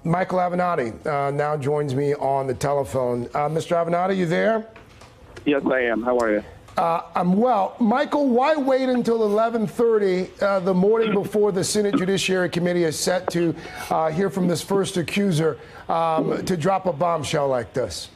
Michael Avenatti now joins me on the telephone. Mr. Avenatti, you there? Yes, I am. How are you? I'm well. Michael, why wait until 11:30 the morning before the Senate Judiciary Committee is set to hear from this first accuser to drop a bombshell like this?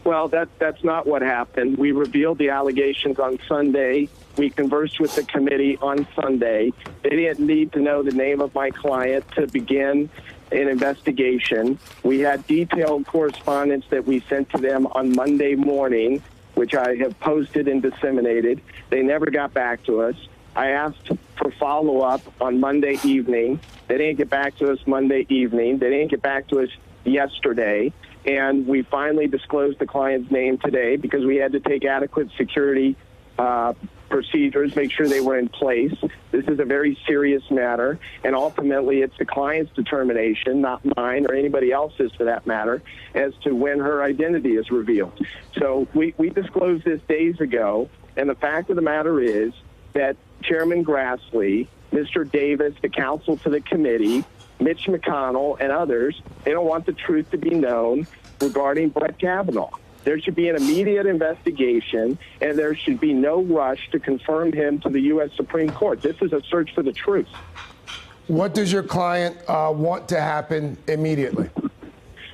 Well, that's not what happened. We revealed the allegations on Sunday. We conversed with the committee on Sunday. They didn't need to know the name of my client to begin an investigation. We had detailed correspondence that we sent to them on Monday morning, which I have posted and disseminated. They never got back to us. I asked for follow-up on Monday evening. They didn't get back to us Monday evening. They didn't get back to us yesterday. And we finally disclosed the client's name today because we had to take adequate security procedures, make sure they were in place. This is a very serious matter, and ultimately it's the client's determination, not mine or anybody else's for that matter, as to when her identity is revealed. So we disclosed this days ago, and the fact of the matter is that Chairman Grassley, Mr. Davis, the counsel to the committee, Mitch McConnell, and others, they don't want the truth to be known regarding Brett Kavanaugh. There should be an immediate investigation, and there should be no rush to confirm him to the U.S. Supreme Court. This is a search for the truth. What does your client want to happen immediately?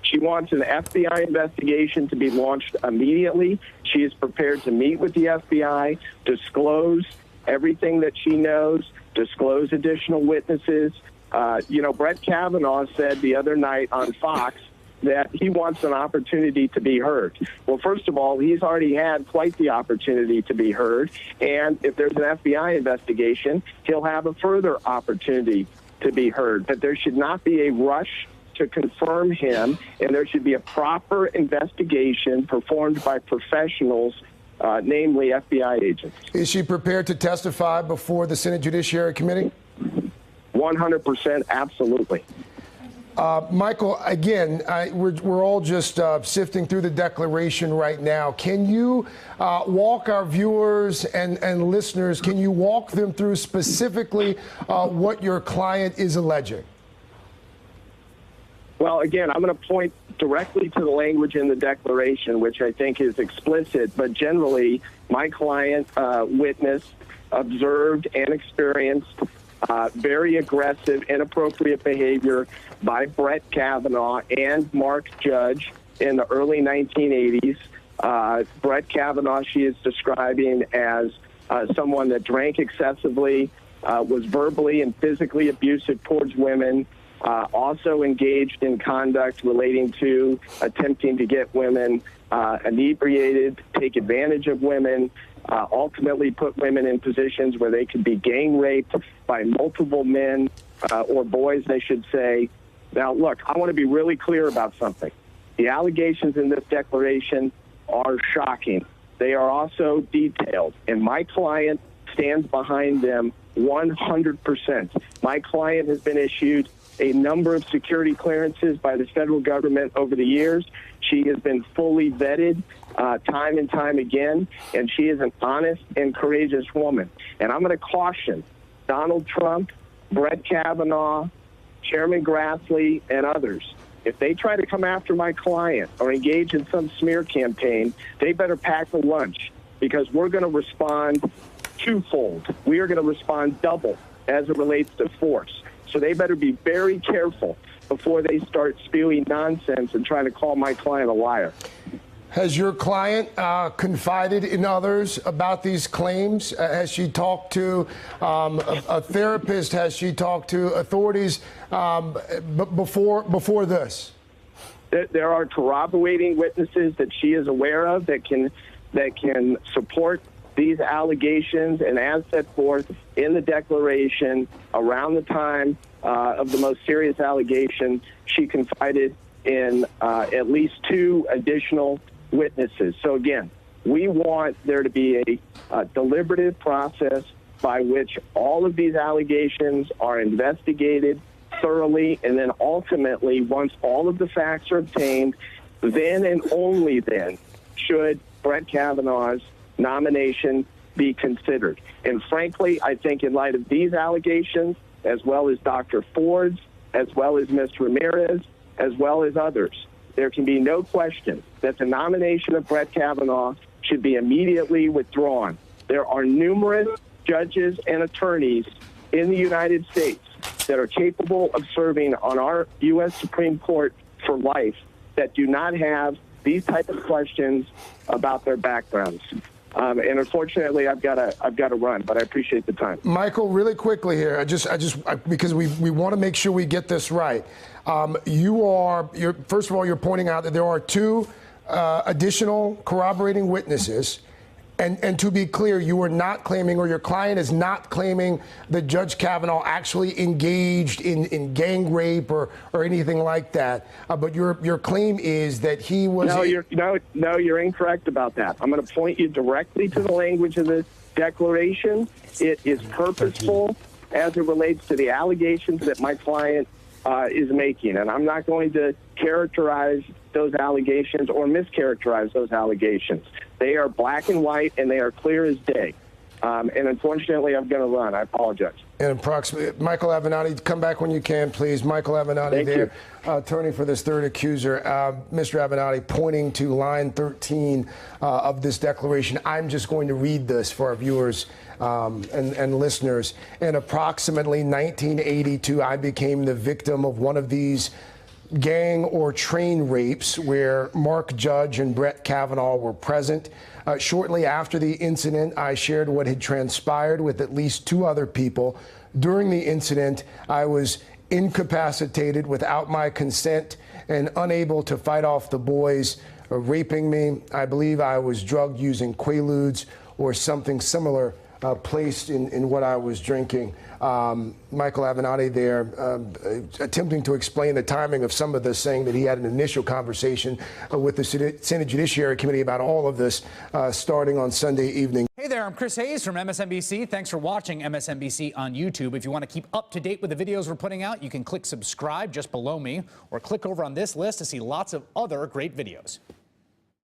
She wants an FBI investigation to be launched immediately. She is prepared to meet with the FBI, disclose everything that she knows, disclose additional witnesses. Brett Kavanaugh said the other night on Fox that he wants an opportunity to be heard. Well, first of all, he's already had quite the opportunity to be heard. And if there's an FBI investigation, he'll have a further opportunity to be heard. But there should not be a rush to confirm him, and there should be a proper investigation performed by professionals, namely FBI agents. Is she prepared to testify before the Senate Judiciary Committee? 100%, absolutely. Michael, again, we're all just sifting through the declaration right now. Can you walk our viewers and listeners, can you walk them through specifically what your client is alleging? Well, again, I'm going to point directly to the language in the declaration, which I think is explicit, but generally my client witnessed, observed, and experienced very aggressive, inappropriate behavior by Brett Kavanaugh and Mark Judge in the early 1980s. Brett Kavanaugh, she is describing as someone that drank excessively, was verbally and physically abusive towards women, also engaged in conduct relating to attempting to get women inebriated, take advantage of women, ultimately put women in positions where they could be gang raped by multiple men or boys, I should say. Now, look, I want to be really clear about something. The allegations in this declaration are shocking. They are also detailed, and my client stands behind them 100%. My client has been issued a number of security clearances by the federal government over the years. She has been fully vetted time and time again, and she is an honest and courageous woman. And I'm going to caution Donald Trump, Brett Kavanaugh, Chairman Grassley, and others. If they try to come after my client or engage in some smear campaign, they better pack a lunch, because we're going to respond twofold. We are going to respond double as it relates to force. So they better be very careful before they start spewing nonsense and trying to call my client a liar. Has your client confided in others about these claims? Has she talked to a therapist? Has she talked to authorities before this? There are corroborating witnesses that she is aware of that can support these allegations, and as set forth in the declaration, around the time of the most serious allegation, she confided in at least 2 additional witnesses. So again, we want there to be a deliberative process by which all of these allegations are investigated thoroughly, and then ultimately, once all of the facts are obtained, then and only then should Brett Kavanaugh's nomination be considered. And frankly, I think in light of these allegations, as well as Dr. Ford's, as well as Ms. Ramirez, as well as others, there can be no question that the nomination of Brett Kavanaugh should be immediately withdrawn. There are numerous judges and attorneys in the United States that are capable of serving on our U.S. Supreme Court for life that do not have these type of questions about their backgrounds. And unfortunately, I've got to run, but I appreciate the time. Michael, really quickly here, because we want to make sure we get this right. First of all, you're pointing out that there are two additional corroborating witnesses. And to be clear, you are not claiming, or your client is not claiming, that Judge Kavanaugh actually engaged in gang rape or anything like that. But your claim is that he was. No, you're incorrect about that. I'm going to point you directly to the language of the declaration. It is purposeful as it relates to the allegations that my client is making, and I'm not going to characterize those allegations or mischaracterize those allegations. They are black and white, and they are clear as day. And unfortunately, I'm going to run. I apologize. And approximately, Michael Avenatti, come back when you can, please. Michael Avenatti, attorney for this third accuser. Mr. Avenatti, pointing to line 13 of this declaration. I'm just going to read this for our viewers and listeners. In approximately 1982, I became the victim of one of these gang or train rapes where Mark Judge and Brett Kavanaugh were present. Shortly after the incident, I shared what had transpired with at least two other people. During the incident, I was incapacitated without my consent and unable to fight off the boys raping me. I believe I was drugged using Quaaludes or something similar placed in what I was drinking. Michael Avenatti there attempting to explain the timing of some of this, saying that he had an initial conversation with the Senate Judiciary Committee about all of this starting on Sunday evening. Hey there, I'm Chris Hayes from MSNBC. Thanks for watching MSNBC on YouTube. If you want to keep up to date with the videos we're putting out, you can click subscribe just below me or click over on this list to see lots of other great videos.